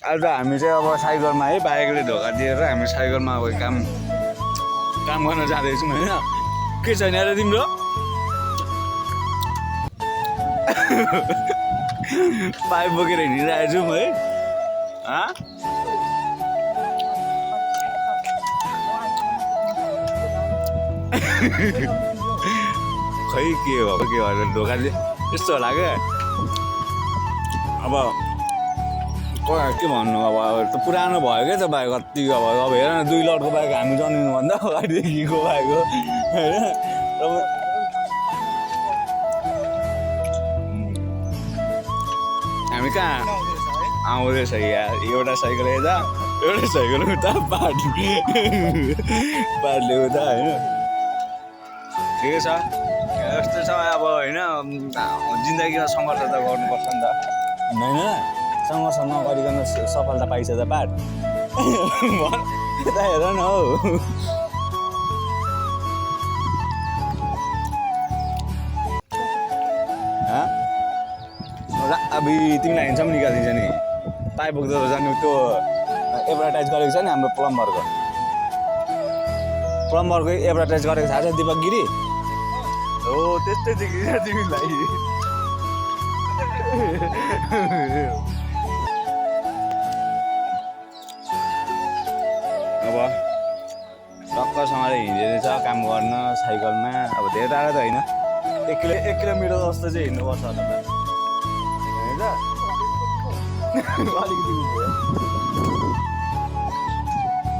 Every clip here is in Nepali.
आज हामी चाहिँ अब साइकलमा है बाइकले ढोका दिएर हामी साइकलमा अब काम गर्न जाँदैछौँ होइन के छैन र तिम्रो पाइप बोकेर हिँडिरहेको छौँ है खै के हो के भएर ढोका यस्तो होला क्या अब के भन्नु अब त्यो पुरानो भयो क्या त्यो बाइक कति अब हेर न 2 लटको बाइक हामी जन्मिनुभन्दा अगाडिदेखिको बाइक हो होइन हामी कहाँ आउँदैछ यार एउटा साइकल यता एउटा साइकल उता पार्टले उता होइन ठिकै छ यस्तो छ अब होइन जिन्दगीमा सङ्घर्ष त गर्नुपर्छ नि त होइन सङ्घर्ष नगरिकन सफलता पाइन्छ त पाठ यता हेर न हौ अब तिमीलाई हिँड्छौँ निकालिदिन्छ नि पाइप बोक्दा जानु त्यो एडभर्टाइज गरेको छ नि हाम्रो प्लम्बरको एडभर्टाइज गरेको थाहा छ दिपक गिरी हो त्यस्तै देखिन्छ तिमीलाई अब टक्कसँगले हिँडेर काम गर्न साइकलमा अब धेरै टाढा त होइन 1 किलोमिटर जस्तो चाहिँ हिँड्नुपर्छ होला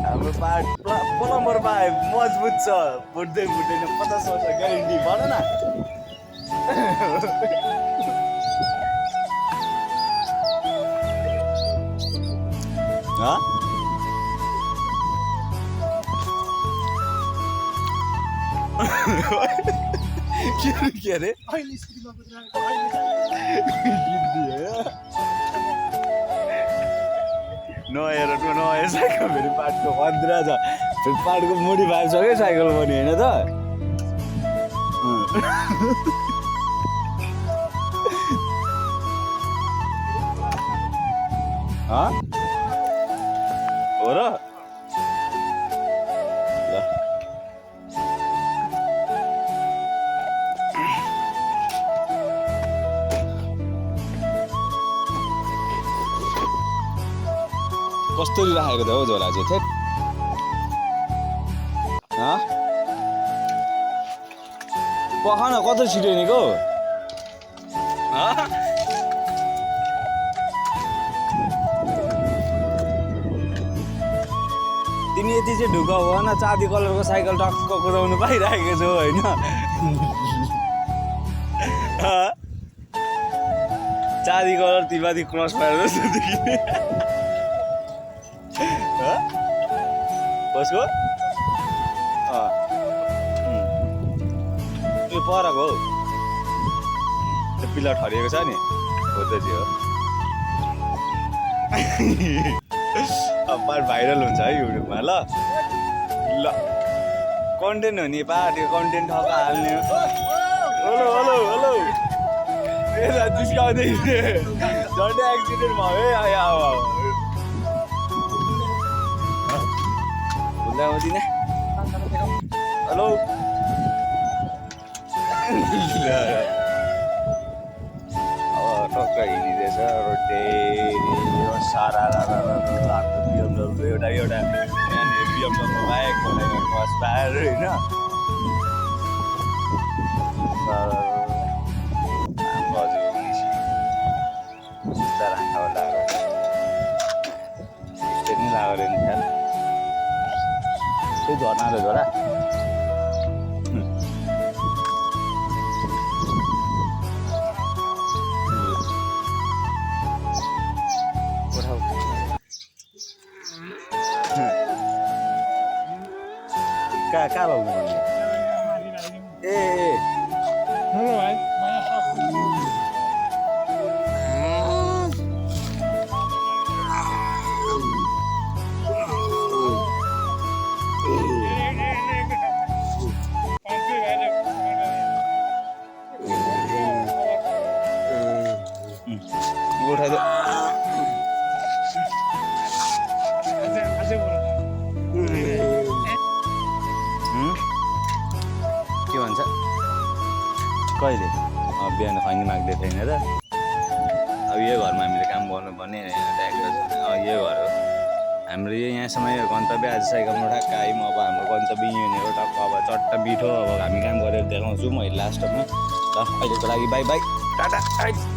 हाम्रो प्लम्बर पाइप मजबुत छ फुट्दैन 50 वर्ष ग्यारेन्टी भन न के अरे नयाँ साइकल फेरि पार्टको भद्रा छ फेरि पार्टको मोडिफाई छ क्या साइकल पनि होइन त हो र कस्तो राखेको त हो झोला चाहिँ थेट पख न कस्तो छिटो हिँडेको तिमी यति चाहिँ ढुक्क हो न चाँदी कलरको साइकल टक्क कुदाउनु पाइरहेको छौ होइन चाँदी कलर तिमीमाथि क्रस पारेर जस्तो देखिने कसको त्यो परको हौ त्यो पिलर ठरिएको छ नि हो त त्यो अब पार्ट भाइरल हुन्छ है युट्युबमा ल कन्टेन्ट हो नि त्यो कन्टेन्ट ठक्क हाल्ने हेलो हेलो हेलो जिस्काउँदै झन्डै एक्सिडेन्ट भयो है अब हुँदैन हेलो अब टक्क हिँडिँदैछ रोटे सारा BMW एउटा यहाँनिर BMW बाइक बस पाएर होइन लागेर नि त्यही झर्ना र झोला कहाँ लाउनु पर्ने ए उठाइदियो कहिले बिहान खैनी माग्दै थिएन र अब यो घरमा हामीले काम गर्नु पर्ने यो घर हो हाम्रो यहाँसम्म यो गन्तव्य आज साइकलमा ठ्याक्क आयौँ अब हाम्रो गन्तव्य यहीँनिर हो टक्क अब चट्ट बिठो अब हामी काम गरेर देखाउँछु मैले लास्टमा ल अहिलेको लागि बाई बाई टाटा